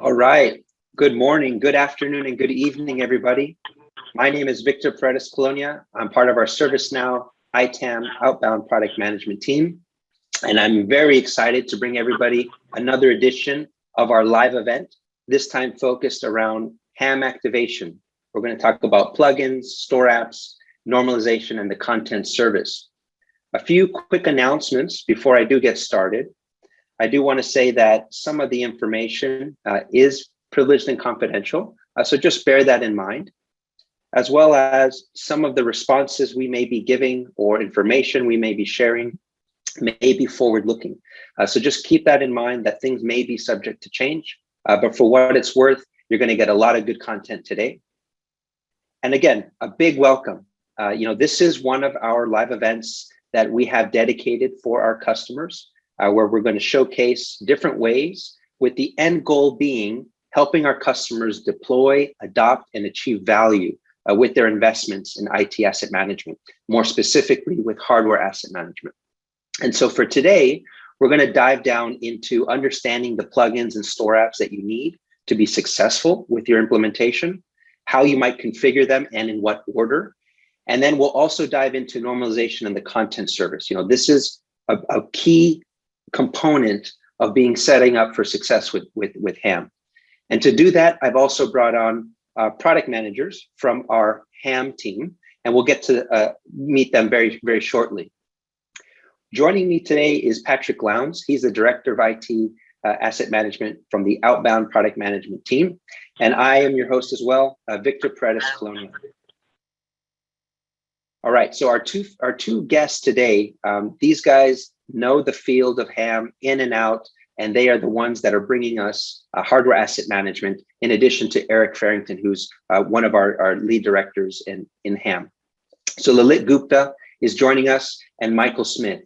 All right. Good morning, good afternoon, and good evening, everybody. My name is Victor Paredes Colonia. I'm part of our ServiceNow ITAM outbound product management team. And I'm very excited to bring everybody another edition of our live event, this time focused around HAM activation. We're going to talk about plugins, store apps, normalization, and the content service. A few quick announcements before I do get started. I do want to say that some of the information is privileged and confidential, so just bear that in mind, as well as some of the responses we may be giving or information we may be sharing may be forward-looking. So just keep that in mind that things may be subject to change, but for what it's worth, you're going to get a lot of good content today. And again, a big welcome. This is one of our live events that we have dedicated for our customers, where we're going to showcase different ways, with the end goal being helping our customers deploy, adopt, and achieve value with their investments in IT asset management, more specifically with hardware asset management. And so for today, we're going to dive down into understanding the plugins and store apps that you need to be successful with your implementation, how you might configure them and in what order. And then we'll also dive into normalization and the content service. This is a key component of setting up for success with HAM. And to do that, I've also brought on product managers from our HAM team, and we'll get to meet them very, very shortly. Joining me today is Patrick Lowndes. He's the Director of IT Asset Management from the Outbound Product Management team. And I am your host as well, Victor Paredes Colonia. All right, so our two guests today, these guys know the field of HAM in and out, and they are the ones that are bringing us hardware asset management, in addition to Eric Farrington, who's one of our lead directors in HAM. So Lalit Gupta is joining us, and Michael Smith.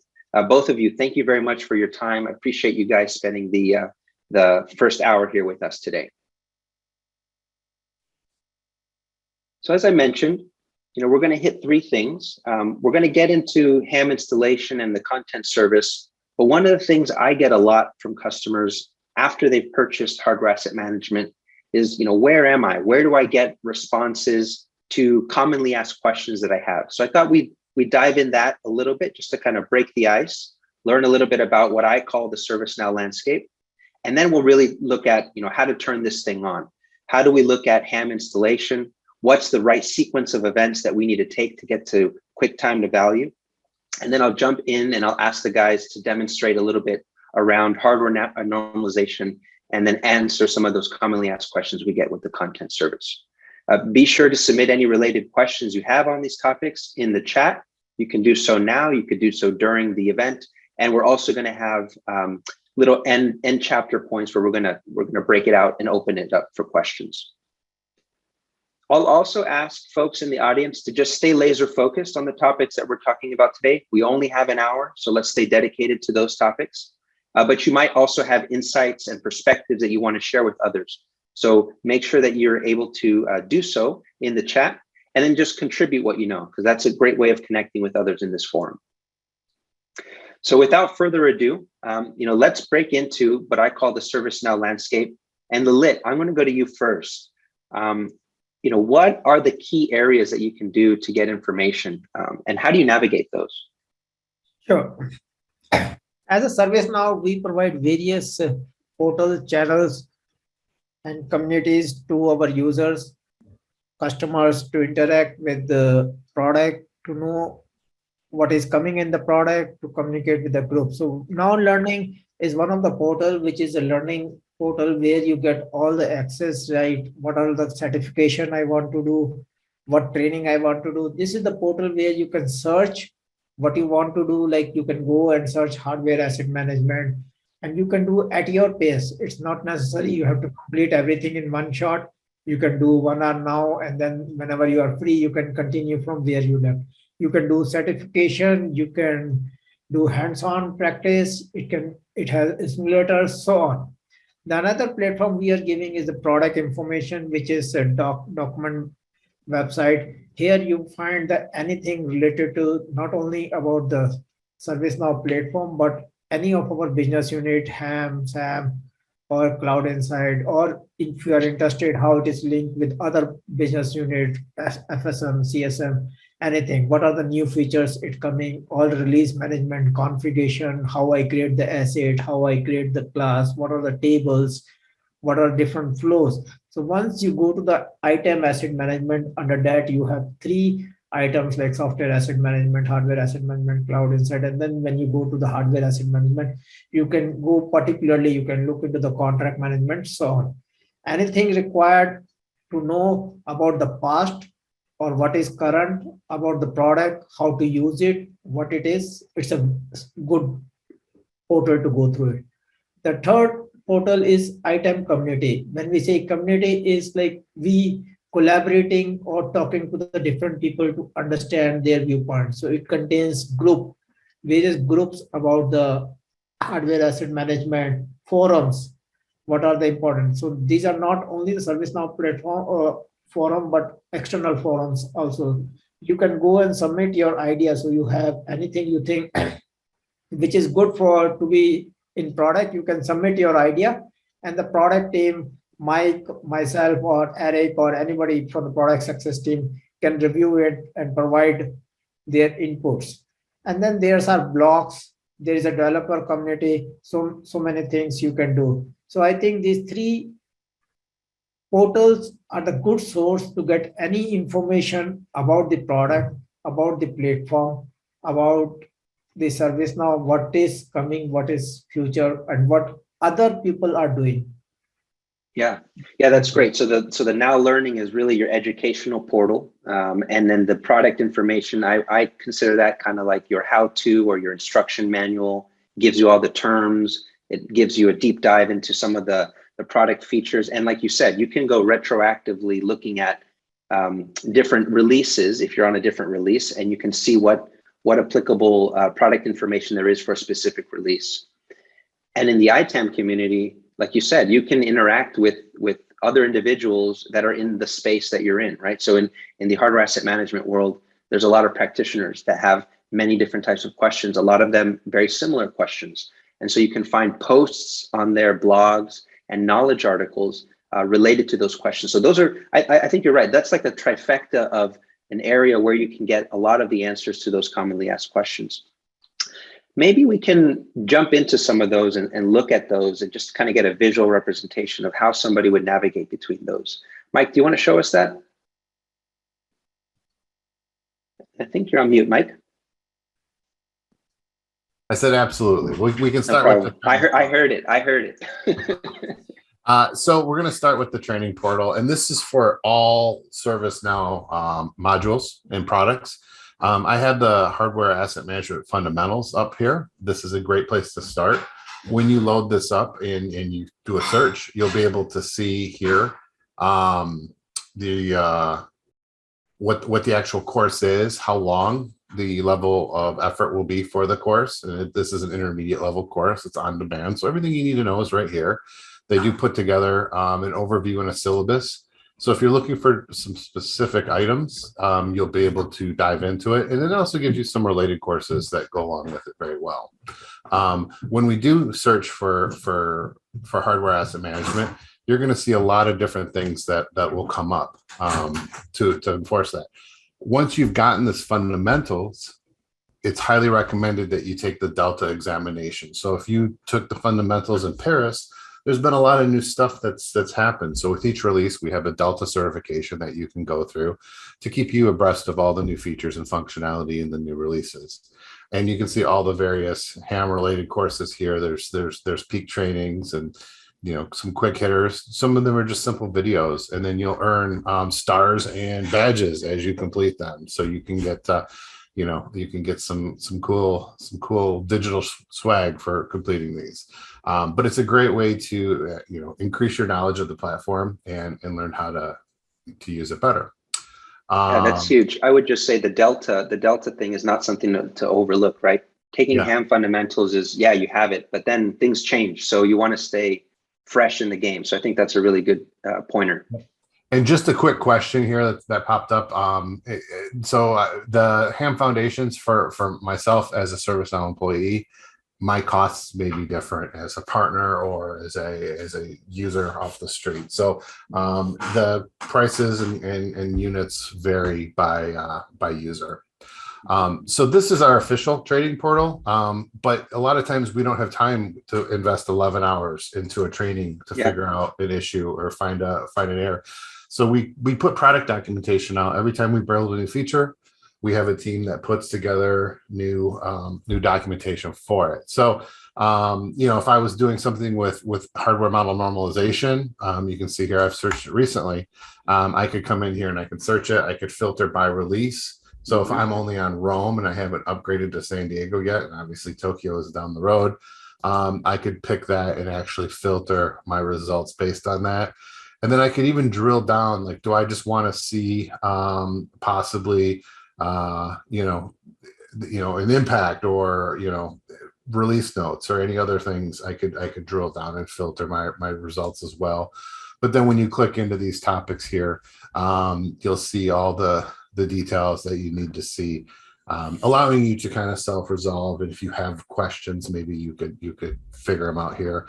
Both of you, thank you very much for your time. I appreciate you guys spending the first hour here with us today. So as I mentioned, we're going to hit three things. We're going to get into HAM installation and the content service. But one of the things I get a lot from customers after they've purchased hardware asset management is, where am I? Where do I get responses to commonly asked questions that I have? So I thought we dive in that a little bit just to kind of break the ice, learn a little bit about what I call the ServiceNow landscape. And then we'll really look at, how to turn this thing on. How do we look at HAM installation? What's the right sequence of events that we need to take to get to quick time to value? And then I'll jump in and I'll ask the guys to demonstrate a little bit around hardware normalization, and then answer some of those commonly asked questions we get with the content service. Be sure to submit any related questions you have on these topics in the chat. You can do so now, you could do so during the event. And we're also going to have little end chapter points where we're going to break it out and open it up for questions. I'll also ask folks in the audience to just stay laser focused on the topics that we're talking about today. We only have an hour, so let's stay dedicated to those topics. But you might also have insights and perspectives that you want to share with others. So make sure that you're able to do so in the chat, and then just contribute what you know, because that's a great way of connecting with others in this forum. So without further ado, let's break into what I call the ServiceNow landscape. And Lalit, I'm going to go to you first. What are the key areas that you can do to get information, and how do you navigate those? Sure. As a ServiceNow, we provide various portals, channels, and communities to our users, customers, to interact with the product, to know what is coming in the product, to communicate with the group. So Now Learning is one of the portal, which is a learning portal where you get all the access, right? What are the certification I want to do? What training I want to do? This is the portal where you can search what you want to do. Like you can go and search hardware asset management, and you can do at your pace. It's not necessary you have to complete everything in one shot. You can do 1 hour now, and then whenever you are free, you can continue from where you left. You can do certification, you can do hands-on practice, it has simulators, so on. The another platform we are giving is the product information, which is a document website. Here you find that anything related to not only about the ServiceNow platform, but any of our business unit, HAM, SAM, or Cloud Insight, or if you are interested, how it is linked with other business unit, FSM, CSM, anything. What are the new features it coming, all release management, configuration, how I create the asset, how I create the class, what are the tables, what are different flows. So once you go to the item asset management, under that you have three items like software asset management, hardware asset management, cloud insight. And then when you go to the hardware asset management, you can go particularly, you can look into the contract management, so on. Anything required to know about the past or what is current about the product, how to use it, what it is, it's a good portal to go through it. The third portal is item community. When we say community, is like we collaborating or talking to the different people to understand their viewpoint. So it contains various groups about the hardware asset management, forums, what are the important. So these are not only the ServiceNow platform or forum, but external forums also. You can go and submit your idea. So you have anything you think which is good for to be in product, you can submit your idea, and the product team, Mike, myself, or Eric, or anybody from the product success team can review it and provide their inputs. And then there's our blogs, there is a developer community, so many things you can do. So I think these three portals are the good source to get any information about the product, about the platform, about the service now, what is coming, what is future, and what other people are doing. Yeah, that's great. So the Now Learning is really your educational portal, and then the product information. I consider that kind of like your how-to or your instruction manual. Gives you all the terms. It gives you a deep dive into some of the product features, and like you said, you can go retroactively looking at different releases if you're on a different release, and you can see what applicable product information there is for a specific release. And in the ITAM community, like you said, you can interact with other individuals that are in the space that you're in, right? So in the hardware asset management world, there's a lot of practitioners that have many different types of questions, a lot of them very similar questions. And so you can find posts on their blogs and knowledge articles related to those questions. So those are, I think you're right. That's like the trifecta of an area where you can get a lot of the answers to those commonly asked questions. Maybe we can jump into some of those and look at those and just kind of get a visual representation of how somebody would navigate between those. Mike, do you want to show us that? I think you're on mute, Mike. I said absolutely. We can start with the I heard it. So we're going to start with the training portal, and this is for all ServiceNow modules and products. I have the hardware asset management fundamentals up here. This is a great place to start. When you load this up and you do a search, you'll be able to see here what the actual course is, how long the level of effort will be for the course. And this is an intermediate level course. It's on demand. So everything you need to know is right here. They do put together an overview and a syllabus. So if you're looking for some specific items, you'll be able to dive into it. And it also gives you some related courses that go along with it very well. When we do search for hardware asset management, you're going to see a lot of different things that will come up to enforce that. Once you've gotten this fundamentals, it's highly recommended that you take the Delta examination. So if you took the fundamentals in Paris, there's been a lot of new stuff that's happened. So with each release, we have a Delta certification that you can go through to keep you abreast of all the new features and functionality in the new releases. And you can see all the various ham related courses here. There's peak trainings and some quick hitters. Some of them are just simple videos, and then you'll earn stars and badges as you complete them. So you can get you can get some cool digital swag for completing these. But it's a great way to increase your knowledge of the platform and learn how to use it better. Yeah, that's huge. I would just say the Delta thing is not something to overlook, right? Taking ham fundamentals is, you have it, but then things change. So you want to stay fresh in the game. So I think that's a really good pointer. And just a quick question here that popped up. So the ham foundations for myself as a ServiceNow employee, my costs may be different as a partner or as a user off the street. So the prices and units vary by user. So this is our official trading portal, but a lot of times we don't have time to invest 11 hours into a training to figure out an issue or find an error. So we put product documentation out every time we build a new feature. We have a team that puts together new documentation for it. So if I was doing something with hardware model normalization, you can see here I've searched it recently. I could come in here and I can search it. I could filter by release. So if I'm only on Rome and I haven't upgraded to San Diego yet, and obviously Tokyo is down the road, I could pick that and actually filter my results based on that. And then I could even drill down, like, do I just want to see possibly, an impact or, release notes or any other things. I could drill down and filter my results as well. But then when you click into these topics here, you'll see all the details that you need to see, allowing you to kind of self-resolve. And if you have questions, maybe you could figure them out here.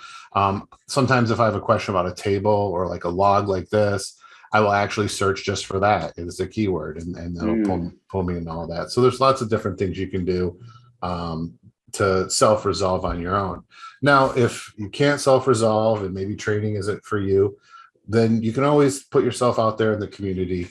Sometimes if I have a question about a table or like a log like this, I will actually search just for that as a keyword, and that'll pull me into all that. So there's lots of different things you can do to self-resolve on your own. Now, if you can't self-resolve and maybe training isn't for you, then you can always put yourself out there in the community.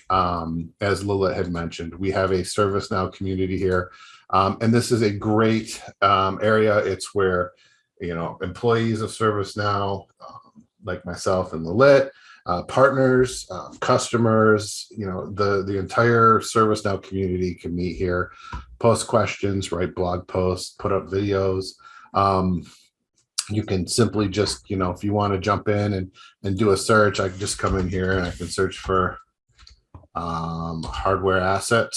As Lilith had mentioned, we have a ServiceNow community here. And this is a great area. It's where, employees of ServiceNow, like myself and Lilith, partners, customers, the entire ServiceNow community can meet here, post questions, write blog posts, put up videos. You can simply just, if you want to jump in and do a search, I can just come in here and I can search for hardware asset,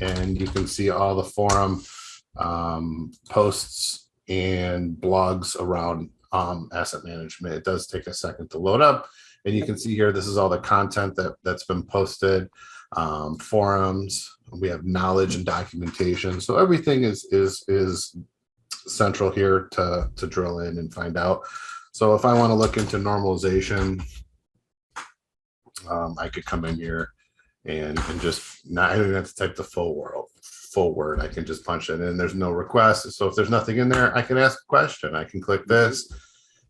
and you can see all the forum posts and blogs around asset management. It does take a second to load up, and you can see here, this is all the content that's been posted, forums. We have knowledge and documentation. So everything is central here to drill in and find out. So if I want to look into normalization, I could come in here and just not, I don't have to type the full word. I can just punch it in. There's no request. So if there's nothing in there, I can ask a question. I can click this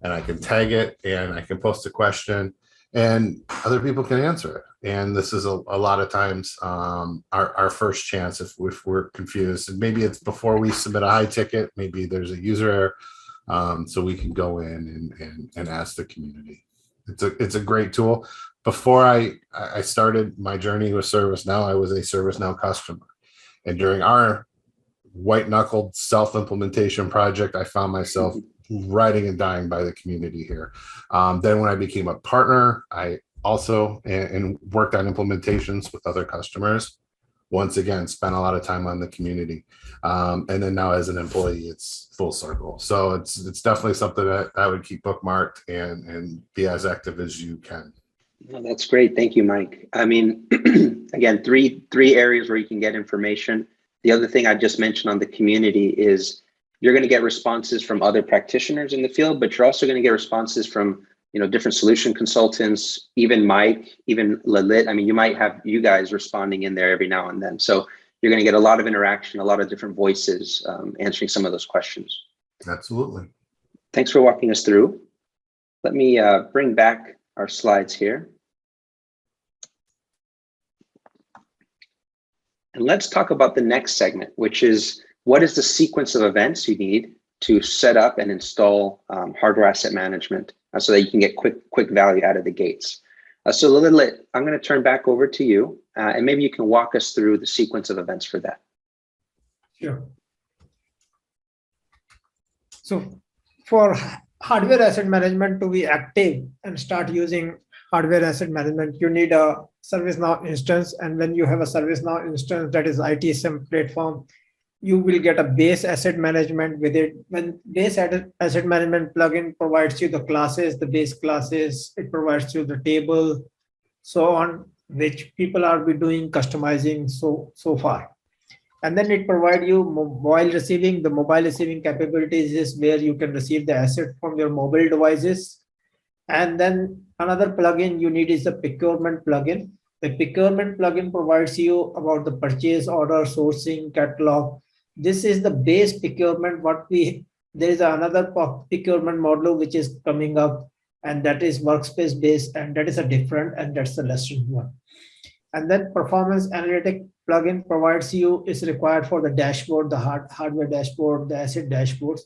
and I can tag it and I can post a question and other people can answer it. And this is a lot of times our first chance if we're confused. And maybe it's before we submit a high ticket, maybe there's a user error, so we can go in and ask the community. It's a great tool. Before I started my journey with ServiceNow, I was a ServiceNow customer. And during our white knuckled self-implementation project, I found myself riding and dying by the community here. Then when I became a partner, I also and worked on implementations with other customers. Once again, spent a lot of time on the community. And then now as an employee, it's full circle. So it's definitely something that I would keep bookmarked and be as active as you can. Well, that's great. Thank you, Mike. I mean, again, three areas where you can get information. The other thing I just mentioned on the community is you're going to get responses from other practitioners in the field, but you're also going to get responses from different solution consultants, even Mike, even Lilith. I mean, you might have you guys responding in there every now and then. So you're going to get a lot of interaction, a lot of different voices answering some of those questions. Absolutely. Thanks for walking us through. Let me bring back our slides here. And let's talk about the next segment, which is what is the sequence of events you need to set up and install hardware asset management so that you can get quick value out of the gates. So Lilith, I'm going to turn back over to you, and maybe you can walk us through the sequence of events for that. Sure. So for hardware asset management to be active and start using hardware asset management, you need a ServiceNow instance. And when you have a ServiceNow instance, that is ITSM platform, you will get a base asset management with it. When base asset management plugin provides you the classes, the base classes, it provides you the table, so on, which people are doing customizing so far. And then it provides you mobile receiving. The mobile receiving capabilities is where you can receive the asset from your mobile devices. And then another plugin you need is the procurement plugin. The procurement plugin provides you about the purchase order, sourcing, catalog. This is the base procurement. There is another procurement module which is coming up, and that is workspace based, and that is a different, and that's the lesson one. And then performance analytic plugin provides you is required for the dashboard, the hardware dashboard, the asset dashboards.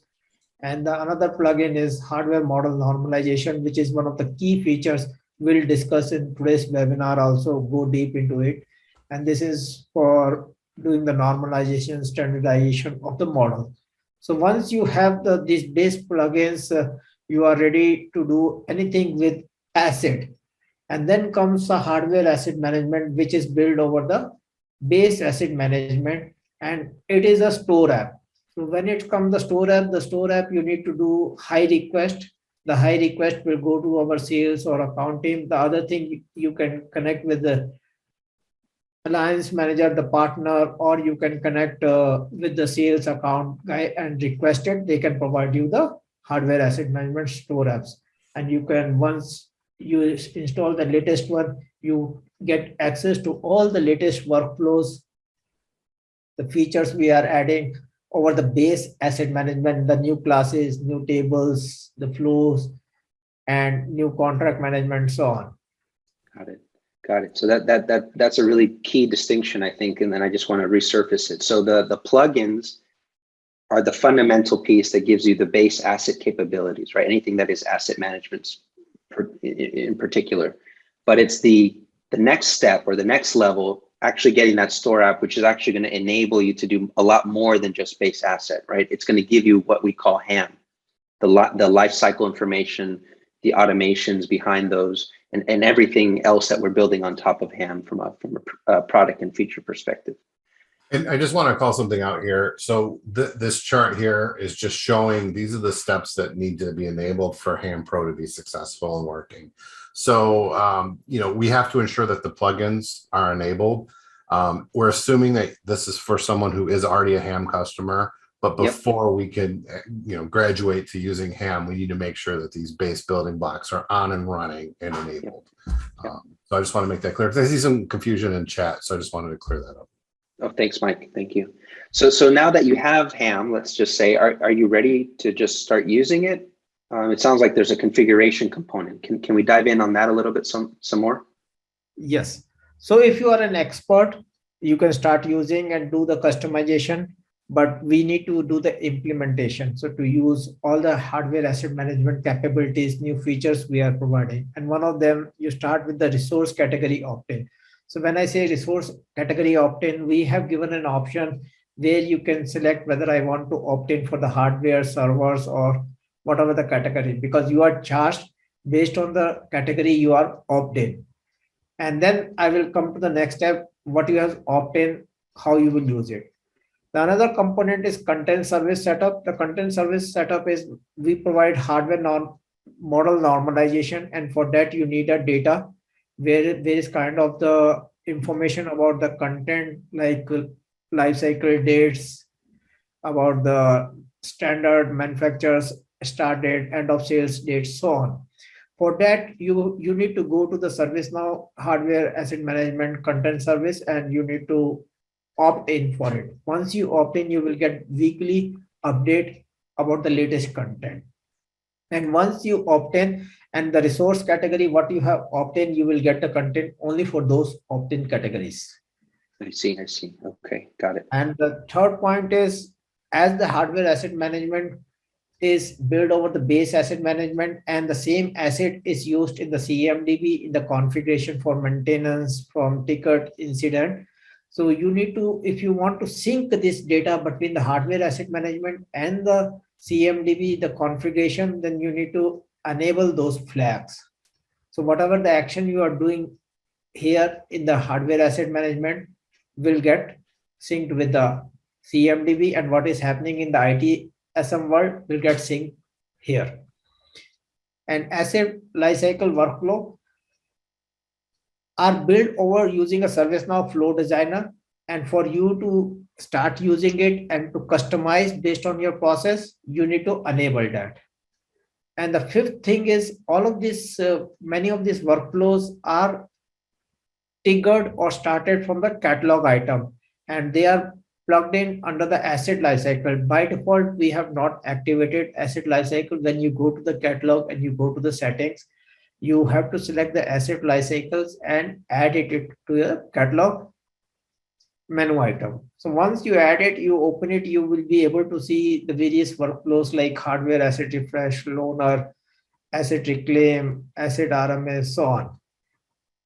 And the another plugin is hardware model normalization, which is one of the key features we'll discuss in today's webinar, also go deep into it. And this is for doing the normalization, standardization of the model. So once you have these base plugins, you are ready to do anything with asset. And then comes the hardware asset management, which is built over the base asset management, and it is a store app. So when it comes the store app, you need to do high request. The high request will go to our sales or account team. The other thing, you can connect with the alliance manager, the partner, or you can connect with the sales account guy and request it. They can provide you the hardware asset management store apps. And you can, once you install the latest one, you get access to all the latest workflows, the features we are adding over the base asset management, the new classes, new tables, the flows, and new contract management, so on. Got it. Got it. So that's a really key distinction, I think, and then I just want to resurface it. So the plugins are the fundamental piece that gives you the base asset capabilities, right? Anything that is asset management in particular, but it's the next step or the next level, actually getting that store app, which is actually going to enable you to do a lot more than just base asset, right? It's going to give you what we call HAM, the life cycle information, the automations behind those, and everything else that we're building on top of HAM from a product and feature perspective. And I just want to call something out here. So this chart here is just showing these are the steps that need to be enabled for HAM Pro to be successful and working. So, we have to ensure that the plugins are enabled. We're assuming that this is for someone who is already a HAM customer, but before we can, graduate to using HAM, we need to make sure that these base building blocks are on and running and enabled. So I just want to make that clear, because I see some confusion in chat. So I just wanted to clear that up. Oh, thanks, Mike. Thank you. So now that you have HAM, let's just say, are you ready to just start using it? It sounds like there's a configuration component. Can we dive in on that a little bit some more? Yes. So if you are an expert, you can start using and do the customization, but we need to do the implementation. So to use all the hardware asset management capabilities, new features we are providing. And one of them, you start with the resource category opt-in. So when I say resource category opt-in, we have given an option where you can select whether I want to opt in for the hardware, servers, or whatever the category, because you are charged based on the category you are opt-in. And then I will come to the next step, what you have opt-in, how you will use it. The another component is content service setup. The content service setup is we provide hardware model normalization, and for that you need a data where there is kind of the information about the content, like life cycle dates, about the standard manufacturers, start date, end of sales date, so on. For that, you need to go to the ServiceNow hardware asset management content service, and you need to opt in for it. Once you opt in, you will get weekly update about the latest content. And once you opt in, and the resource category, what you have opt in, you will get the content only for those opt-in categories. I see. Okay, got it. And the third point is, as the hardware asset management is built over the base asset management, and the same asset is used in the CMDB in the configuration for maintenance, from ticket, incident. So you need to, if you want to sync this data between the hardware asset management and the CMDB, the configuration, then you need to enable those flags. So whatever the action you are doing here in the hardware asset management will get synced with the CMDB, and what is happening in the ITSM world will get synced here. And asset lifecycle workflow are built over using a ServiceNow flow designer. And for you to start using it and to customize based on your process, you need to enable that. And the fifth thing is all of this, many of these workflows are triggered or started from the catalog item, and they are plugged in under the asset lifecycle. By default, we have not activated asset lifecycle. When you go to the catalog and you go to the settings, you have to select the asset lifecycles and add it to your catalog menu item. So once you add it, you open it, you will be able to see the various workflows like hardware asset refresh, loaner, asset reclaim, asset RMS, so on.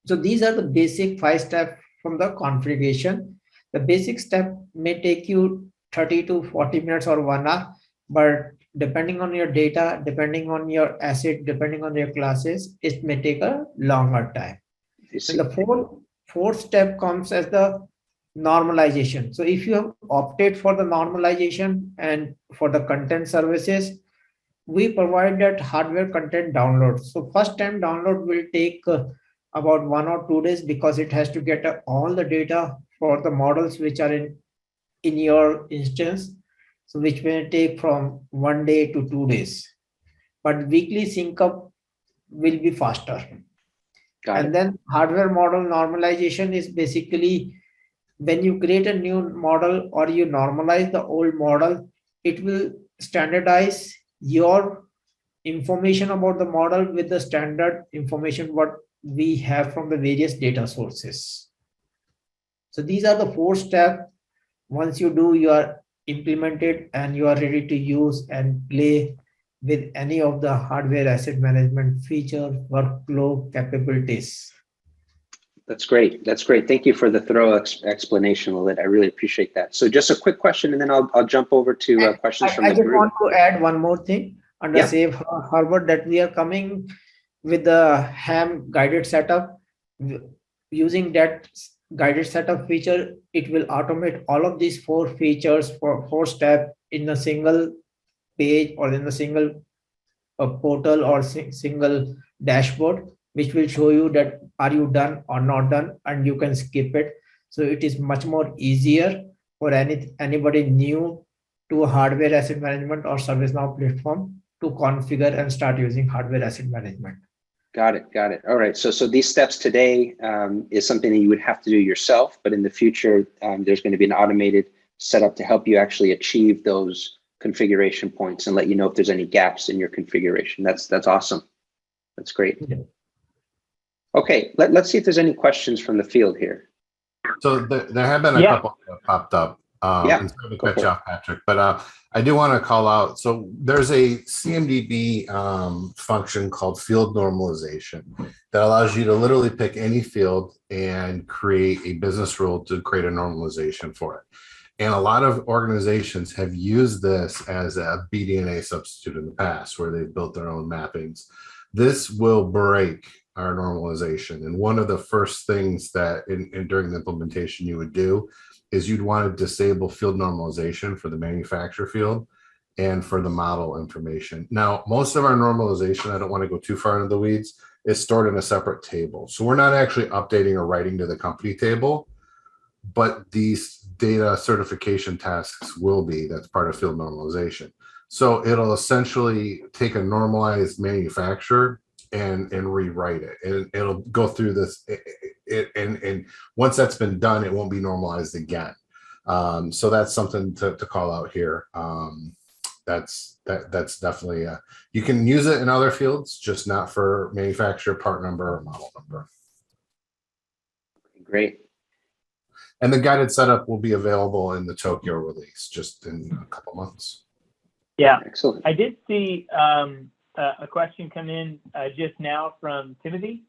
So these are the basic 5 steps from the configuration. The basic step may take you 30 to 40 minutes or 1 hour, but depending on your data, depending on your asset, depending on your classes, it may take a longer time. And the fourth step comes as the normalization. So if you have opted for the normalization and for the content services, we provide that hardware content download. So first time download will take about 1 or 2 days because it has to get all the data for the models which are in your instance. So which may take from 1 day to 2 days. But weekly sync up will be faster. And then hardware model normalization is basically when you create a new model or you normalize the old model, it will standardize your information about the model with the standard information what we have from the various data sources. So these are the 4 steps. Once you do, you are implemented and you are ready to use and play with any of the hardware asset management feature, workflow capabilities. That's great. That's great. Thank you for the thorough explanation, Lalit. I really appreciate that. So just a quick question, and then I'll jump over to questions from the group. I just want to add one more thing under Safe Harbor that we are coming with the ham guided setup. Using that guided setup feature, it will automate all of these 4 features for 4 steps in a single page or in a single portal or single dashboard, which will show you that are you done or not done, and you can skip it. So it is much more easier for anybody new to hardware asset management or ServiceNow platform to configure and start using hardware asset management. Got it. Got it. All right. So these steps today is something that you would have to do yourself, but in the future, there's going to be an automated setup to help you actually achieve those configuration points and let you know if there's any gaps in your configuration. That's awesome. That's great. Yeah. Okay, let's see if there's any questions from the field here. So there have been a couple that popped up. And sorry to cut you off, Patrick, but I do want to call out. So there's a CMDB function called field normalization that allows you to literally pick any field and create a business rule to create a normalization for it. And a lot of organizations have used this as a BDNA substitute in the past where they've built their own mappings. This will break our normalization. And one of the first things that during the implementation you would do is you'd want to disable field normalization for the manufacturer field and for the model information. Now, most of our normalization, I don't want to go too far into the weeds, is stored in a separate table. So we're not actually updating or writing to the company table, but these data certification tasks will be, that's part of field normalization. So it'll essentially take a normalized manufacturer and rewrite it, and it'll go through this, and once that's been done, it won't be normalized again. So that's something to call out here. That's definitely you can use it in other fields, just not for manufacturer, part number, or model number. Great. And the guided setup will be available in the Tokyo release just in a couple months. Yeah, excellent. I did see a question come in just now from Timothy.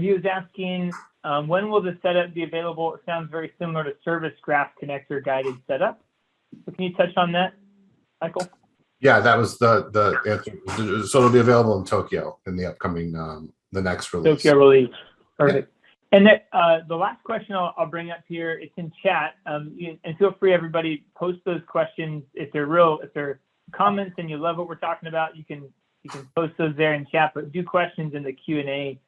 He was asking, when will the setup be available? It sounds very similar to Service Graph Connector guided setup. So can you touch on that, Michael? Yeah, that was the answer. So it'll be available in Tokyo in the upcoming, the next release. Tokyo release, perfect. Yeah. And the last question I'll bring up here, it's in chat, and feel free, everybody, post those questions if they're comments and you love what we're talking about. You can post those there in chat, but do questions in the Q&A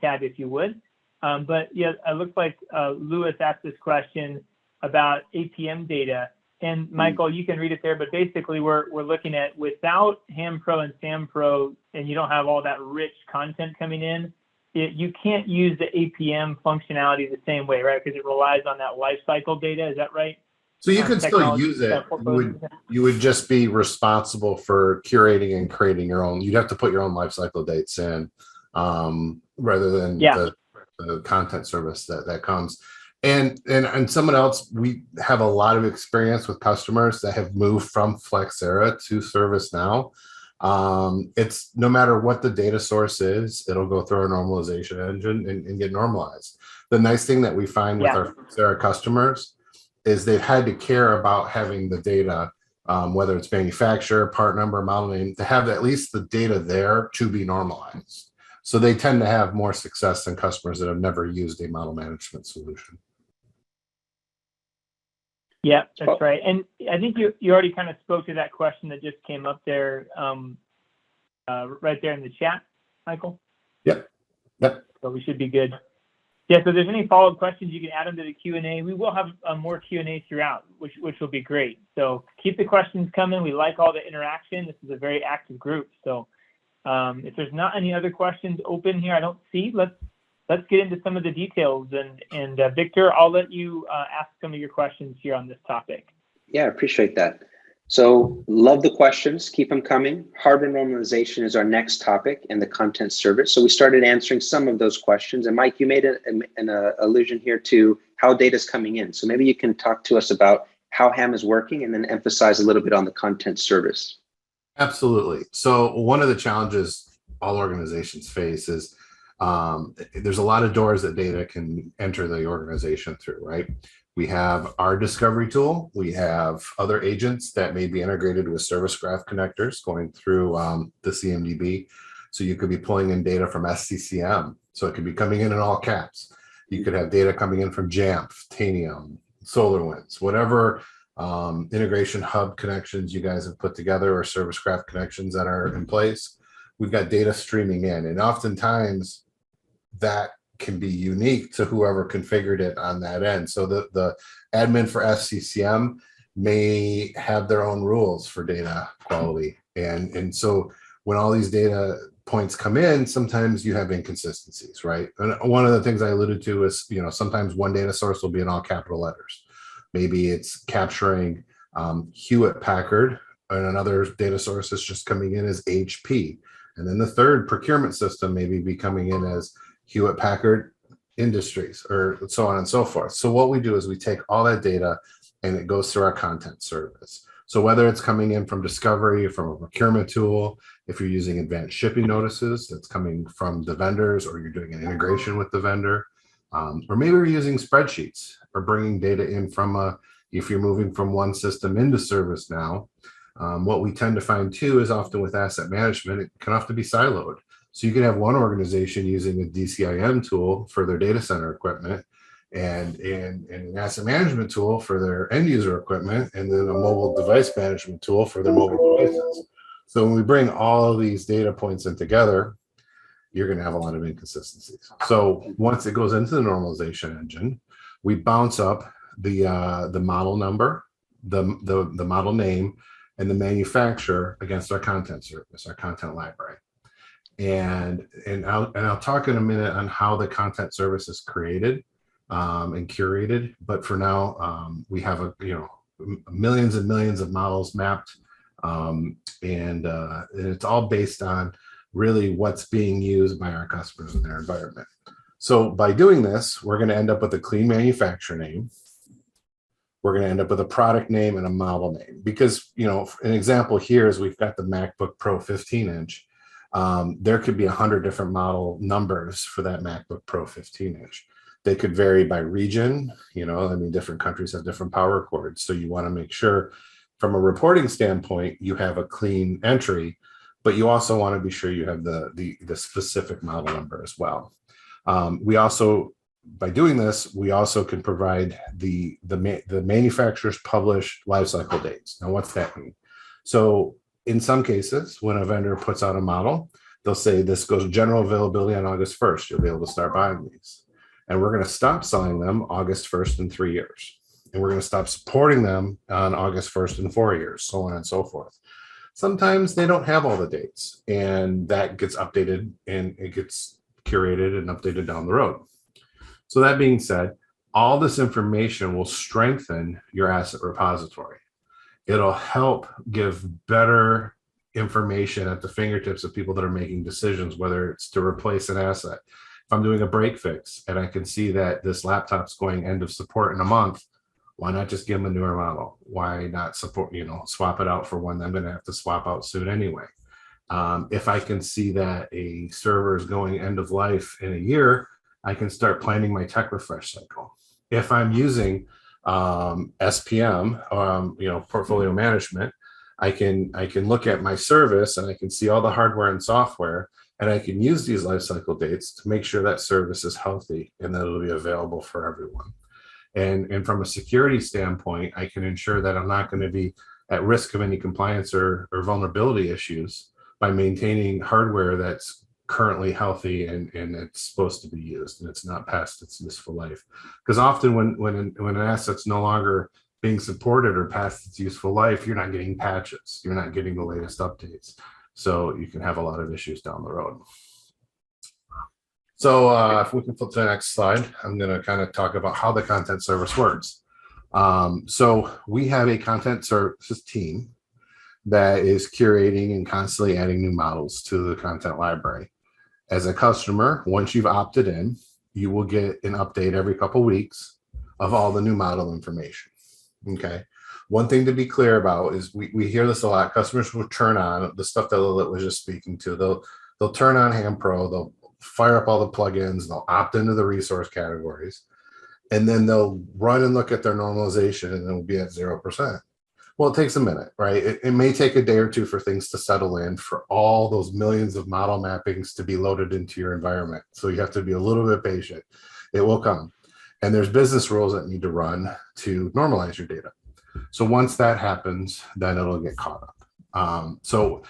tab if you would. But yeah, it looks like Lewis asked this question. about APM data. And Michael, you can read it there, but basically we're looking at without Ham Pro and Sam Pro, and you don't have all that rich content coming in, you can't use the APM functionality the same way, right? Because it relies on that lifecycle data. Is that right? So you could still use it. You would just be responsible for curating and creating your own. You'd have to put your own lifecycle dates in, rather than the content service that comes. And someone else, we have a lot of experience with customers that have moved from Flexera to ServiceNow. It's no matter what the data source is, it'll go through our normalization engine and get normalized. The nice thing that we find with our Flexera customers is they've had to care about having the data, whether it's manufacturer, part number, model name, to have at least the data there to be normalized. So they tend to have more success than customers that have never used a model management solution. Yeah, that's right. And I think you already kind of spoke to that question that just came up there, right there in the chat, Michael. Yep. So we should be good. Yeah, so if there's any follow-up questions, you can add them to the Q&A. We will have more Q&A throughout, which will be great. So keep the questions coming. We like all the interaction. This is a very active group. So if there's not any other questions open here, I don't see. Let's get into some of the details. And Victor, I'll let you ask some of your questions here on this topic. Yeah, I appreciate that. So love the questions. Keep them coming. Hardware normalization is our next topic in the content service. So we started answering some of those questions. And Mike, you made an allusion here to how data is coming in. So maybe you can talk to us about how HAM is working and then emphasize a little bit on the content service. Absolutely. So one of the challenges all organizations face is there's a lot of doors that data can enter the organization through, right? We have our discovery tool. We have other agents that may be integrated with service graph connectors going through the CMDB. So you could be pulling in data from SCCM. So it could be coming in all caps. You could have data coming in from Jamf, Tanium, SolarWinds, whatever integration hub connections you guys have put together or service graph connections that are in place. We've got data streaming in, and oftentimes that can be unique to whoever configured it on that end. So the admin for SCCM may have their own rules for data quality. And so when all these data points come in, sometimes you have inconsistencies, right? And one of the things I alluded to is, sometimes one data source will be in all capital letters. Maybe it's capturing Hewlett Packard, and another data source is just coming in as HP. And then the third procurement system maybe be coming in as Hewlett Packard Industries, or so on and so forth. So what we do is we take all that data and it goes through our content service. So whether it's coming in from discovery, from a procurement tool, if you're using advanced shipping notices, that's coming from the vendors, or you're doing an integration with the vendor, or maybe you're using spreadsheets or bringing data in from if you're moving from one system into ServiceNow. What we tend to find too is often with asset management, it can often be siloed. So you can have one organization using a DCIM tool for their data center equipment, and an asset management tool for their end user equipment, and then a mobile device management tool for their mobile devices. So when we bring all of these data points in together, you're going to have a lot of inconsistencies. So once it goes into the normalization engine, we bounce up the model number, the model name, and the manufacturer against our content service, our content library. And I'll talk in a minute on how the content service is created and curated. But for now, we have millions and millions of models mapped, and it's all based on really what's being used by our customers in their environment. So by doing this, we're going to end up with a clean manufacturer name. We're going to end up with a product name and a model name, because an example here is we've got the MacBook Pro 15-inch. There could be 100 different model numbers for that MacBook Pro 15-inch. They could vary by region. Different countries have different power cords. So you want to make sure from a reporting standpoint, you have a clean entry, but you also want to be sure you have the specific model number as well. We also, by doing this, we also can provide the manufacturer's published lifecycle dates. Now, what's that mean? So in some cases, when a vendor puts out a model, they'll say this goes general availability on August 1st. You'll be able to start buying these. And we're going to stop selling them August 1st in 3 years. and we're going to stop supporting them on August 1st in 4 years, so on and so forth. Sometimes they don't have all the dates, and that gets updated and it gets curated and updated down the road. So that being said, all this information will strengthen your asset repository. It'll help give better information at the fingertips of people that are making decisions, whether it's to replace an asset. If I'm doing a break fix and I can see that this laptop's going end of support in a month, why not just give them a newer model? Why not swap it out for one that I'm going to have to swap out soon anyway? If I can see that a server is going end of life in a year, I can start planning my tech refresh cycle. If I'm using SPM, portfolio management, I can look at my service and I can see all the hardware and software, and I can use these life cycle dates to make sure that service is healthy and that it'll be available for everyone. And from a security standpoint, I can ensure that I'm not going to be at risk of any compliance or vulnerability issues by maintaining hardware that's currently healthy and it's supposed to be used and it's not past its useful life. Because often when an asset's no longer being supported or past its useful life, you're not getting patches, you're not getting the latest updates. So you can have a lot of issues down the road. So if we can flip to the next slide, I'm going to kind of talk about how the content service works. So we have a content services team that is curating and constantly adding new models to the content library. As a customer, once you've opted in, you will get an update every couple of weeks of all the new model information. Okay. One thing to be clear about is we hear this a lot. Customers will turn on the stuff that Lilith was just speaking to. They'll turn on Ham Pro, they'll fire up all the plugins, they'll opt into the resource categories, and then they'll run and look at their normalization and it'll be at 0%. Well, it takes a minute, right? It may take a day or two for things to settle in, for all those millions of model mappings to be loaded into your environment. So you have to be a little bit patient. It will come. And there's business rules that need to run to normalize your data. So once that happens, then it'll get caught up. So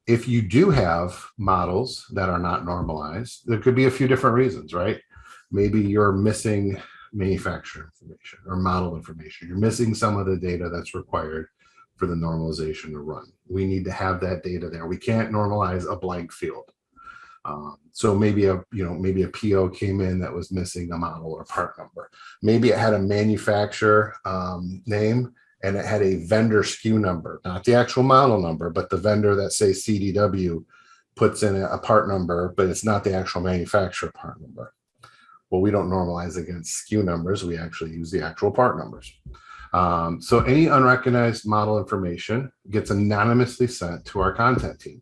if you do have models that are not normalized, there could be a few different reasons, right? Maybe you're missing manufacturer information or model information. You're missing some of the data that's required for the normalization to run. We need to have that data there. We can't normalize a blank field. So maybe a PO came in that was missing a model or part number. Maybe it had a manufacturer name and it had a vendor SKU number, not the actual model number, but the vendor that, say, CDW puts in a part number, but it's not the actual manufacturer part number. Well, we don't normalize against SKU numbers. We actually use the actual part numbers. So any unrecognized model information gets anonymously sent to our content team,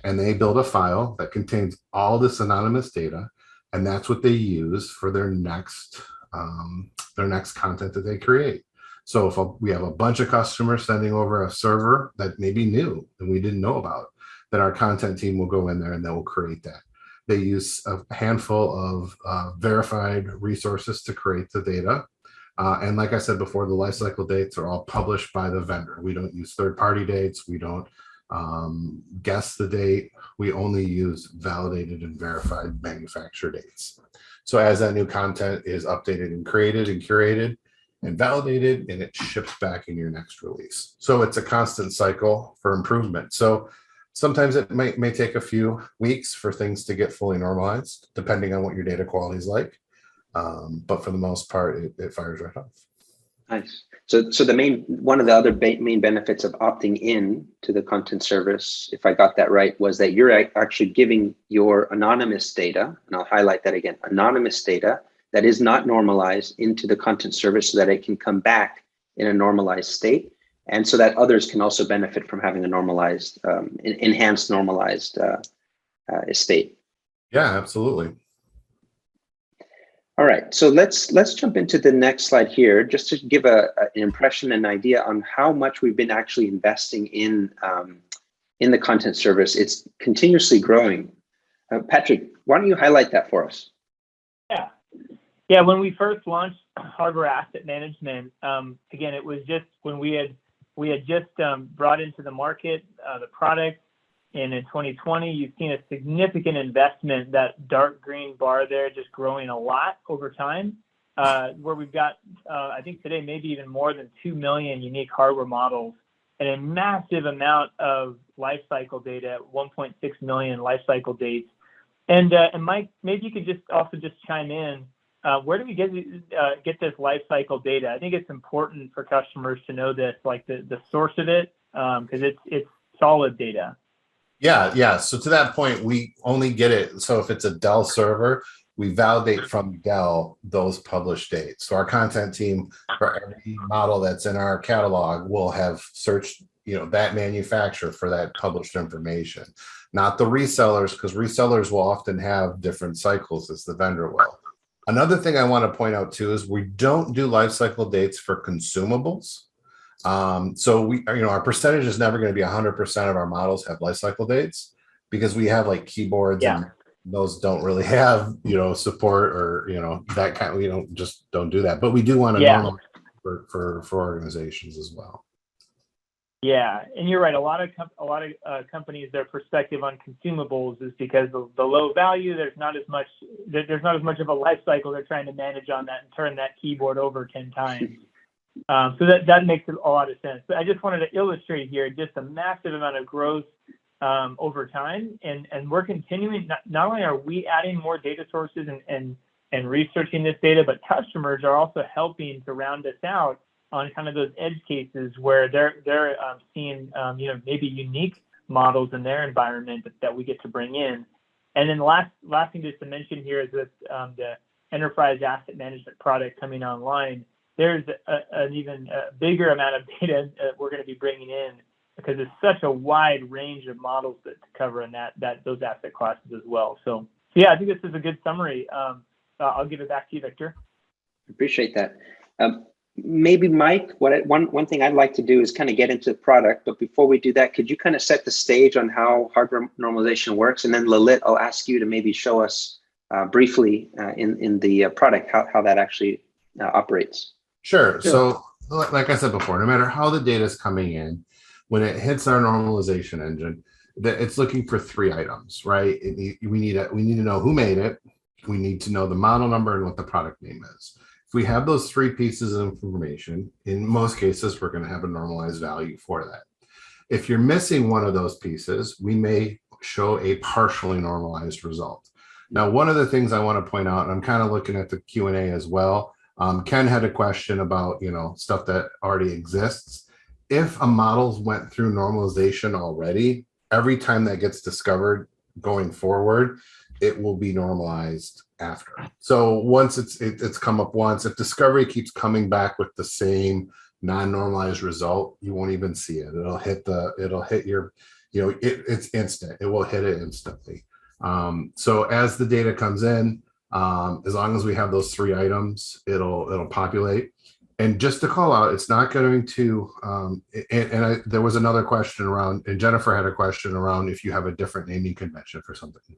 and they build a file that contains all this anonymous data, and that's what they use for their next content that they create. So if we have a bunch of customers sending over a server that may be new and we didn't know about, then our content team will go in there and they will create that. They use a handful of verified resources to create the data. And like I said before, the lifecycle dates are all published by the vendor. We don't use third-party dates. We don't guess the date. We only use validated and verified manufacturer dates. So as that new content is updated and created and curated and validated, and it ships back in your next release. So it's a constant cycle for improvement. So sometimes it may take a few weeks for things to get fully normalized, depending on what your data quality is like. But for the most part, it fires right off. Nice. So one of the other main benefits of opting in to the content service, if I got that right, was that you're actually giving your anonymous data, and I'll highlight that again, anonymous data that is not normalized into the content service so that it can come back in a normalized state, and so that others can also benefit from having a normalized, enhanced normalized estate. Yeah, absolutely. All right, so let's jump into the next slide here, just to give an impression and idea on how much we've been actually investing in the content service. It's continuously growing. Patrick, why don't you highlight that for us? Yeah. When we first launched Hardware Asset Management, again, it was just when we had just brought into the market the product. And in 2020, you've seen a significant investment, that dark green bar there, just growing a lot over time. where we've got, I think today, maybe even more than 2 million unique hardware models and a massive amount of lifecycle data, 1.6 million lifecycle dates. And Mike, maybe you could just chime in. Where do we get this lifecycle data? I think it's important for customers to know this, like the source of it, because it's solid data. Yeah. So to that point, we only get it. So if it's a Dell server, we validate from Dell those published dates. So our content team, for every model that's in our catalog, will have searched, that manufacturer for that published information, not the resellers, because resellers will often have different cycles as the vendor will. Another thing I want to point out too is we don't do life cycle dates for consumables. So our percentage is never going to be 100% of our models have life cycle dates, because we have like keyboards and those don't really have, support or, that kind. We don't do that, but we do want to normalize for organizations as well. Yeah, and you're right. A lot of companies, their perspective on consumables is because of the low value. There's not as much of a life cycle they're trying to manage on that and turn that keyboard over 10 times. So that makes a lot of sense. But I just wanted to illustrate here just a massive amount of growth over time, and we're continuing. Not only are we adding more data sources and researching this data, but customers are also helping to round us out on kind of those edge cases where they're seeing maybe unique models in their environment that we get to bring in. And then the last thing just to mention here is with the enterprise asset management product coming online, there's an even bigger amount of data we're going to be bringing in, because it's such a wide range of models to cover in those asset classes as well. So yeah, I think this is a good summary. I'll give it back to you, Victor. Appreciate that. Maybe Mike, one thing I'd like to do is kind of get into the product, but before we do that, could you kind of set the stage on how hardware normalization works? And then Lalit, I'll ask you to maybe show us briefly in the product how that actually operates. Sure. So like I said before, no matter how the data is coming in, when it hits our normalization engine, it's looking for 3 items, right? We need to know who made it. We need to know the model number and what the product name is. If we have those 3 pieces of information, in most cases, we're going to have a normalized value for that. If you're missing one of those pieces, we may show a partially normalized result. Now, one of the things I want to point out, and I'm kind of looking at the Q&A as well, Ken had a question about, stuff that already exists. If a model went through normalization already, every time that gets discovered going forward, it will be normalized after. So once it's come up once, if discovery keeps coming back with the same non-normalized result, you won't even see it. It'll hit your, it's instant. It will hit it instantly. So as the data comes in, as long as we have those 3 items, it'll populate. And just to call out, it's not going to, there was another question around, and Jennifer had a question around if you have a different naming convention for something.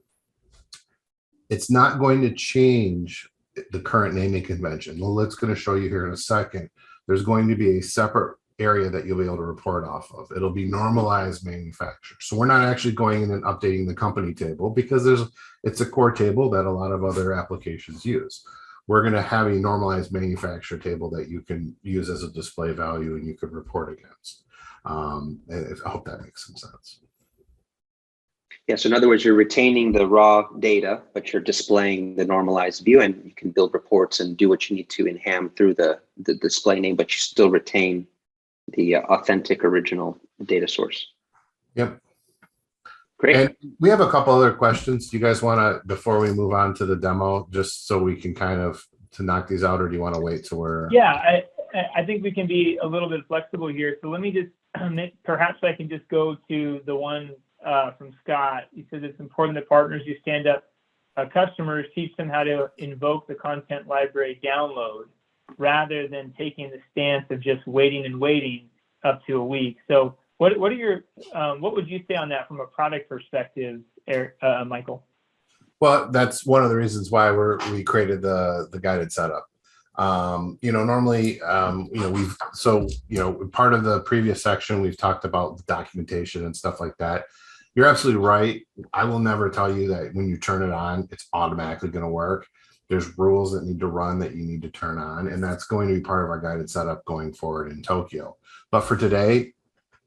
It's not going to change the current naming convention. Lilith's going to show you here in a second. There's going to be a separate area that you'll be able to report off of. It'll be normalized manufacturer. So we're not actually going in and updating the company table, because it's a core table that a lot of other applications use. We're going to have a normalized manufacturer table that you can use as a display value and you could report against. I hope that makes some sense. Yeah, so in other words, you're retaining the raw data, but you're displaying the normalized view, and you can build reports and do what you need to in HAM through the display name, but you still retain the authentic original data source. Yep. Great. And we have a couple other questions. Do you guys want to, before we move on to the demo, just so we can kind of to knock these out, or do you want to wait till we're? Yeah, I think we can be a little bit flexible here. So let me just, perhaps I can just go to the one from Scott. He says it's important that partners who stand up customers teach them how to invoke the content library download, rather than taking the stance of just waiting up to a week. So what would you say on that from a product perspective, Michael? Well, that's one of the reasons why we created the guided setup. Normally, part of the previous section, we've talked about documentation and stuff like that. You're absolutely right. I will never tell you that when you turn it on, it's automatically going to work. There's rules that need to run that you need to turn on, and that's going to be part of our guided setup going forward in Tokyo. But for today,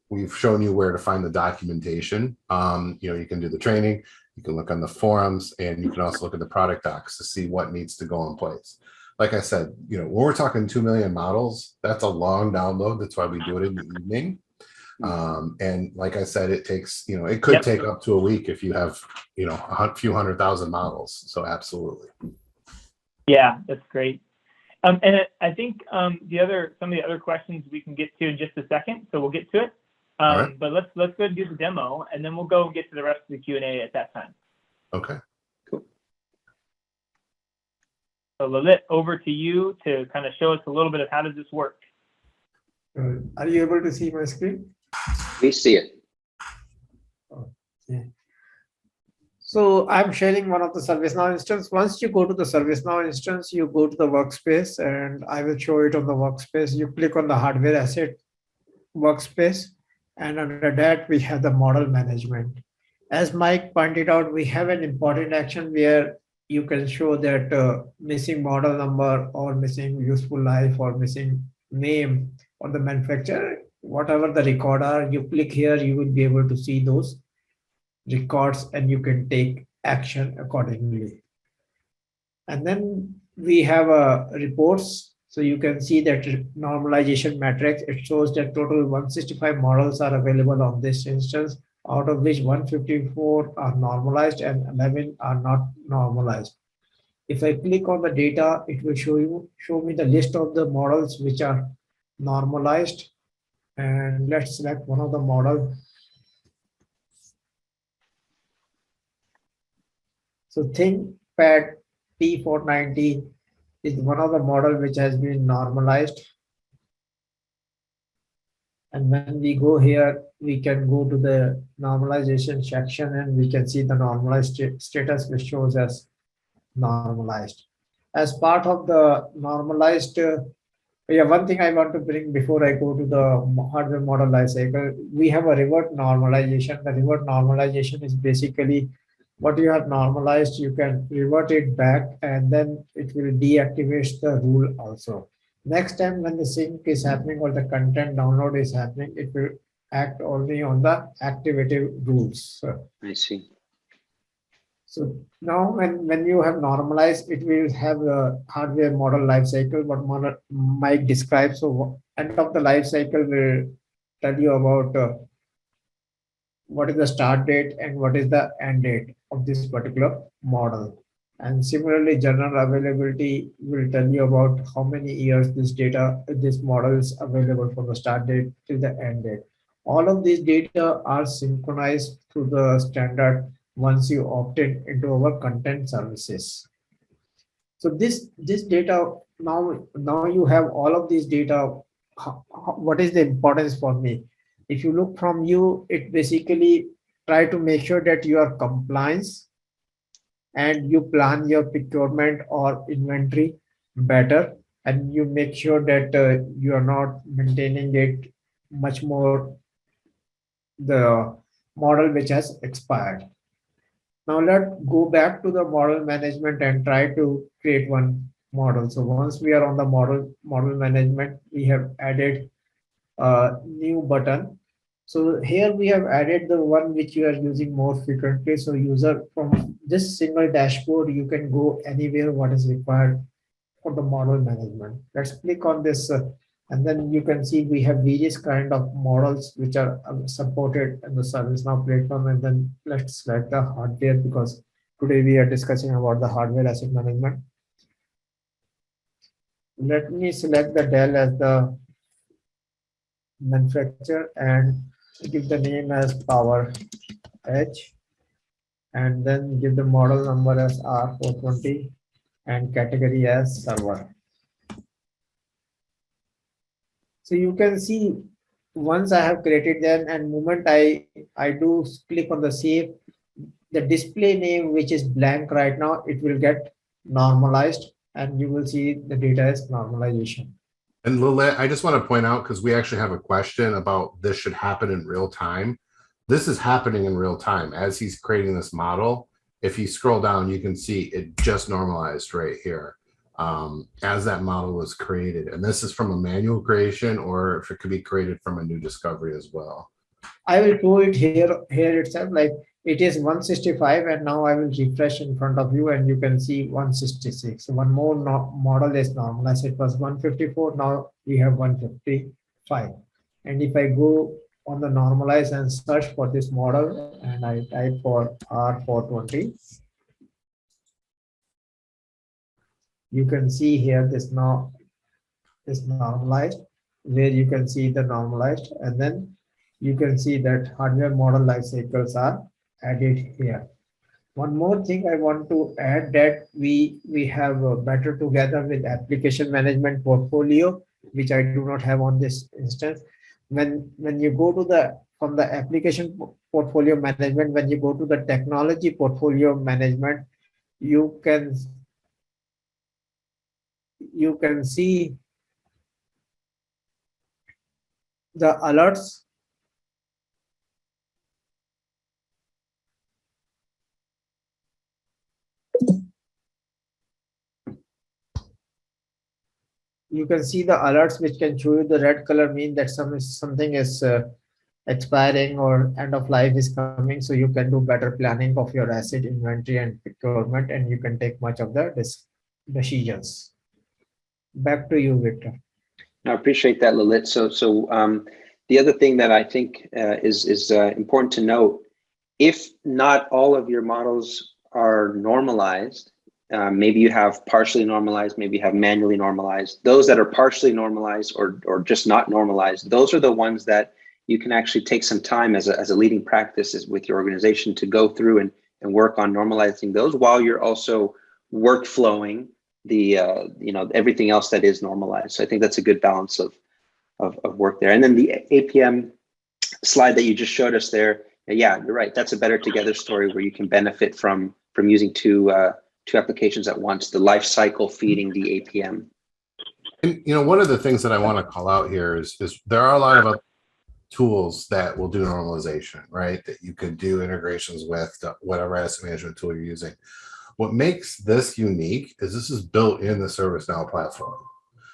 we've shown you where to find the documentation. You can do the training, you can look on the forums, and you can also look at the product docs to see what needs to go in place. Like I said, when we're talking 2 million models, that's a long download. That's why we do it in the evening. And like I said, it takes, it could take up to a week if you have, a few 100,000 models. So absolutely. Yeah, that's great. And I think some of the other questions we can get to in just a second. So we'll get to it. Right. But let's go and do the demo, and then we'll go and get to the rest of the Q&A at that time. Okay. Cool. So Lalit, over to you to kind of show us a little bit of how does this work. Are you able to see my screen? We see it. Okay. So I'm sharing one of the ServiceNow instance. Once you go to the ServiceNow instance, you go to the workspace, and I will show it on the workspace. You click on the hardware asset workspace, and under that we have the model management. As Mike pointed out, we have an important action where you can show that missing model number or missing useful life or missing name or the manufacturer, whatever the record are, you click here, you will be able to see those records and you can take action accordingly. And then we have reports. So you can see that normalization matrix. It shows that total 165 models are available on this instance, out of which 154 are normalized and 11 are not normalized. If I click on the data, it will show me the list of the models which are normalized. And let's select one of the models. So ThinkPad P490 is one of the model which has been normalized. And when we go here, we can go to the normalization section and we can see the normalized status which shows as normalized. As part of the normalized, one thing I want to bring before I go to the hardware model lifecycle, we have a revert normalization. The revert normalization is basically what you have normalized, you can revert it back and then it will deactivate the rule also. Next time when the sync is happening or the content download is happening, it will act only on the activated rules. I see. So now when you have normalized, it will have a hardware model lifecycle, what Mike described. So end of the lifecycle will tell you about what is the start date and what is the end date of this particular model. And similarly, general availability will tell you about how many years this model is available from the start date till the end date. All of these data are synchronized through the standard once you opt in into our content services. So this data, now you have all of these data. What is the importance for me? If you look from you, it basically try to make sure that you are compliance and you plan your procurement or inventory better, and you make sure that you are not maintaining it much more the model which has expired. Now let's go back to the model management and try to create one model. So once we are on the model management, we have added a new button. So here we have added the one which you are using more frequently. So user, from this single dashboard, you can go anywhere what is required for the model management. Let's click on this and then you can see we have various kind of models which are supported in the ServiceNow platform. And then let's select the hardware, because today we are discussing about the hardware asset management. Let me select the Dell as the manufacturer and give the name as Power Edge, and then give the model number as R420 and category as server. So you can see once I have created them, and moment I do click on the save, the display name which is blank right now, it will get normalized and you will see the data as normalization. And Lilette, I just want to point out, because we actually have a question about this should happen in real time. This is happening in real time as he's creating this model. if you scroll down, you can see it just normalized right here as that model was created. And this is from a manual creation, or if it could be created from a new discovery as well. I will do it here itself, like it is 165, and now I will refresh in front of you and you can see 166. One more model is normalized. It was 154, now we have 155. And if I go on the normalize and search for this model and I type for R420, you can see here this normalized, where you can see the normalized, and then you can see that hardware model life cycles are added here. One more thing I want to add, that we have better together with application management portfolio, which I do not have on this instance. When you go to from the application portfolio management, when you go to the technology portfolio management, you can see the alerts. You can see the alerts which can show you the red color, mean that something is expiring or end of life is coming. So you can do better planning of your asset inventory and procurement, and you can take much of the decisions. Back to you, Victor. I appreciate that, Lalit. The other thing that I think is important to note, if not all of your models are normalized, maybe you have partially normalized, maybe you have manually normalized. Those that are partially normalized or just not normalized, those are the ones that you can actually take some time as a leading practice with your organization to go through and work on normalizing those, while you're also workflowing the everything else that is normalized. So I think that's a good balance of work there. And then the APM slide that you just showed us there, yeah, you're right. That's a better together story where you can benefit from using two applications at once, the life cycle feeding the APM. And one of the things that I want to call out here is there are a lot of tools that will do normalization, right? That you could do integrations with whatever asset management tool you're using. What makes this unique is this is built in the ServiceNow platform.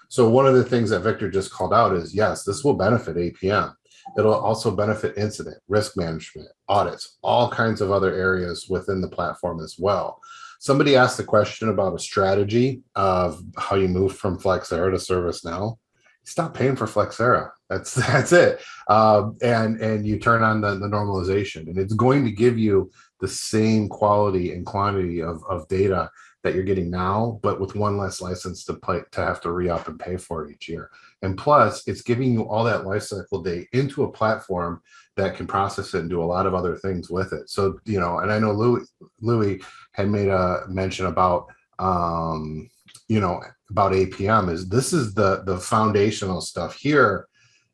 So one of the things that Victor just called out is, yes, this will benefit APM. It'll also benefit incident, risk management, audits, all kinds of other areas within the platform as well. Somebody asked the question about a strategy of how you move from Flexera to ServiceNow. Stop paying for Flexera. That's it. And you turn on the normalization, and it's going to give you the same quality and quantity of data that you're getting now, but with one less license to have to re-up and pay for each year. And plus, it's giving you all that lifecycle data into a platform that can process it and do a lot of other things with it. So, and I know Louis had made a mention about, about APM. This is the foundational stuff here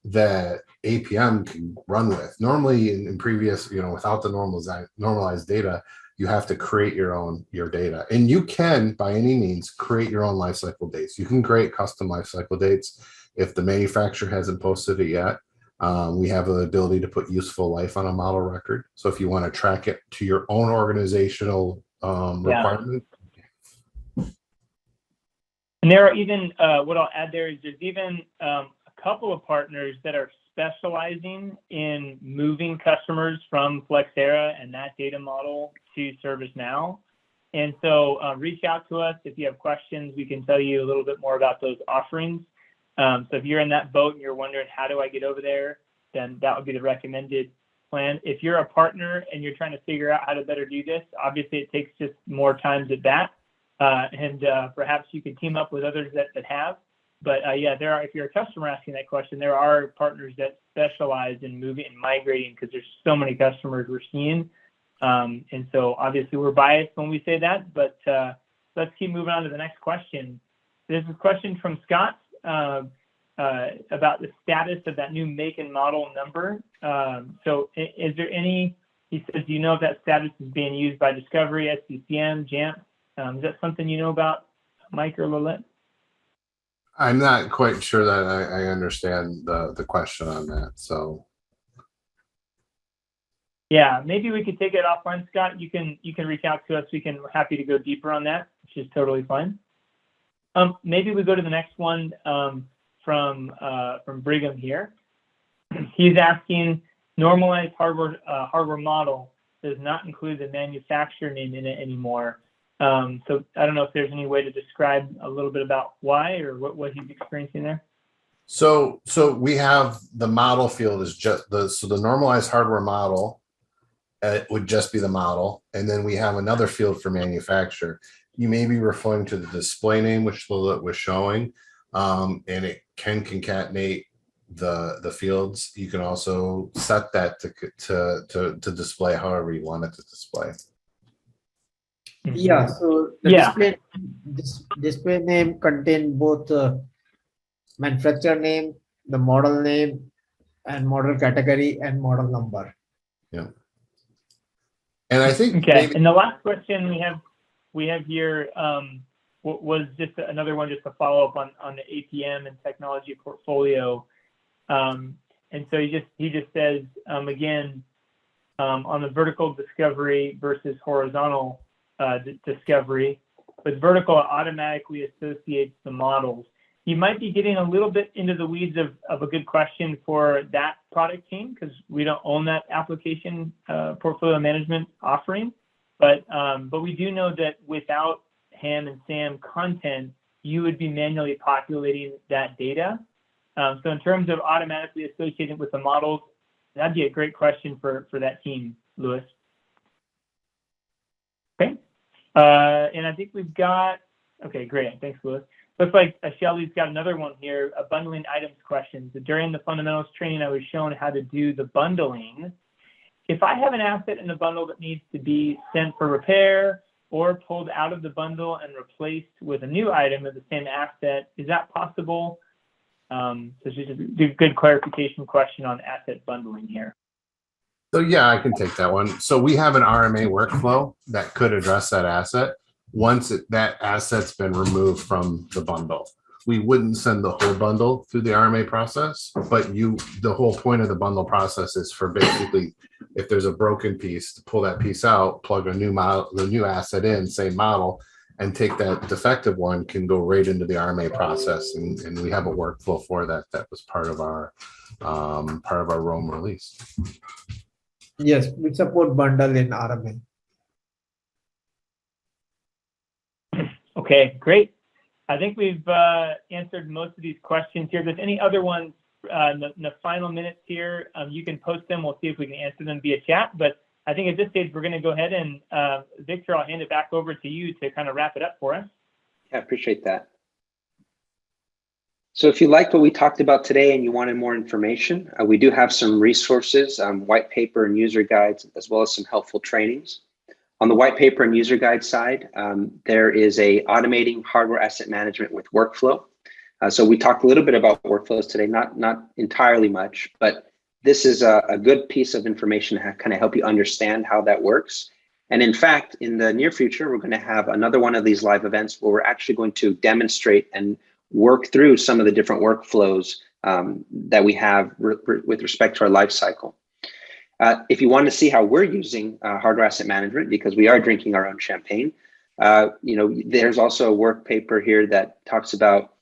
that APM can run with. Normally in previous, without the normalized data, you have to create your data, and you can by any means create your own lifecycle dates. You can create custom lifecycle dates. If the manufacturer hasn't posted it yet, we have the ability to put useful life on a model record. So if you want to track it to your own organizational requirement. And there are even, what I'll add there is there's even a couple of partners that are specializing in moving customers from Flexera and that data model to ServiceNow. And so reach out to us if you have questions. We can tell you a little bit more about those offerings. So if you're in that boat and you're wondering, how do I get over there? Then that would be the recommended plan. If you're a partner and you're trying to figure out how to better do this, obviously it takes just more time to that. And perhaps you can team up with others that have. But yeah, if you're a customer asking that question, there are partners that specialize in moving and migrating, because there's so many customers we're seeing. And so obviously we're biased when we say that, but let's keep moving on to the next question. There's a question from Scott about the status of that new make and model number. So is there he says, do you know if that status is being used by Discovery, SCCM, JAMP? Is that something you know about, Mike or Lalit? I'm not quite sure that I understand the question on that. So Yeah, maybe we could take it offline, Scott. You can reach out to us. We're happy to go deeper on that, which is totally fine. Maybe we go to the next one from Brigham here. He's asking, normalized hardware model does not include the manufacturer name in it anymore. So I don't know if there's any way to describe a little bit about why or what he's experiencing there. So we have the model field is just the normalized hardware model. It would just be the model, and then we have another field for manufacturer. You may be referring to the display name, which Lilith was showing, and it can concatenate the fields. You can also set that to display however you want it to display. Yeah, so the display name contain both manufacturer name, the model name, and model category and model number. Yeah. And I think okay. And the last question we have here was just another one, just to follow up on the APM and technology portfolio. And so he just says again on the vertical discovery versus horizontal discovery. With vertical, it automatically associates the models. You might be getting a little bit into the weeds of a good question for that product team, because we don't own that application portfolio management offering. But we do know that without HAM and SAM content, you would be manually populating that data. So in terms of automatically associating with the models, that'd be a great question for that team, Louis. Okay. And I think we've got, okay, great. Thanks, Louis. Looks like Shelly's got another one here, a bundling items question. So during the fundamentals training, I was shown how to do the bundling. If I have an asset in the bundle that needs to be sent for repair or pulled out of the bundle and replaced with a new item of the same asset, is that possible? So it's just a good clarification question on asset bundling here. So yeah, I can take that one. So we have an RMA workflow that could address that asset once that asset's been removed from the bundle. We wouldn't send the whole bundle through the RMA process, but the whole point of the bundle process is for basically, if there's a broken piece, to pull that piece out, plug the new asset in, same model, and take that defective one, can go right into the RMA process. And we have a workflow for that. That was part of our Rome release. Yes, we support bundle in RMA. Okay, great. I think we've answered most of these questions here. If there's any other ones in the final minutes here, you can post them. We'll see if we can answer them via chat. But I think at this stage, we're going to go ahead and Victor, I'll hand it back over to you to kind of wrap it up for us. Yeah, I appreciate that. So if you liked what we talked about today and you wanted more information, we do have some resources, white paper and user guides, as well as some helpful trainings. On the white paper and user guide side, there is a automating hardware asset management with workflow. So we talked a little bit about workflows today, not entirely much, but this is a good piece of information to kind of help you understand how that works. And in fact, in the near future, we're going to have another one of these live events where we're actually going to demonstrate and work through some of the different workflows that we have with respect to our life cycle. If you want to see how we're using hardware asset management, because we are drinking our own champagne, there's also a work paper here that talks about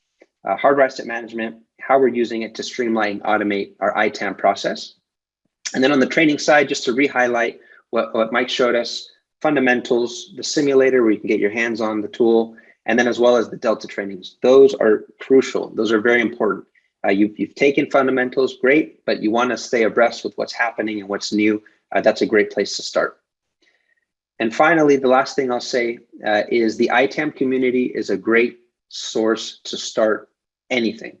hardware asset management, how we're using it to streamline, automate our ITAM process. And then on the training side, just to re-highlight what Mike showed us, fundamentals, the simulator where you can get your hands on the tool, and then as well as the Delta trainings. Those are crucial. Those are very important. You've taken fundamentals, great, but you want to stay abreast with what's happening and what's new. That's a great place to start. And finally, the last thing I'll say is the ITAM community is a great source to start anything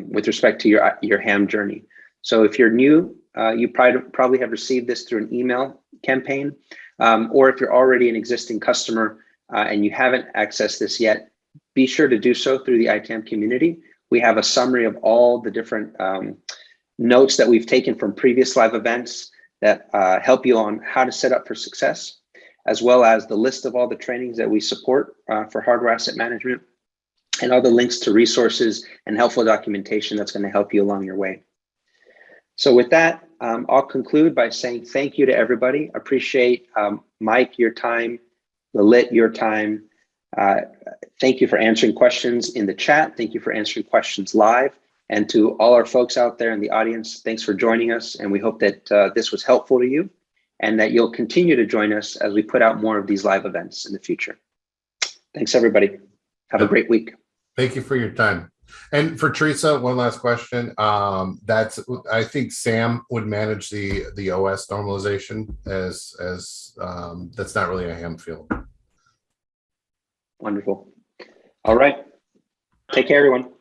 with respect to your HAM journey. So if you're new, you probably have received this through an email campaign, or if you're already an existing customer and you haven't accessed this yet, be sure to do so through the ITAM community. We have a summary of all the different notes that we've taken from previous live events that help you on how to set up for success, as well as the list of all the trainings that we support for hardware asset management, and all the links to resources and helpful documentation that's going to help you along your way. So with that, I'll conclude by saying thank you to everybody. Appreciate Mike, your time, Lalit, your time. Thank you for answering questions in the chat. Thank you for answering questions live. And to all our folks out there in the audience, thanks for joining us. And we hope that this was helpful to you and that you'll continue to join us as we put out more of these live events in the future. Thanks, everybody. Have a great week. Thank you for your time. And for Teresa, one last question. I think Sam would manage the OS normalization as that's not really a ham field. Wonderful. All right. Take care, everyone.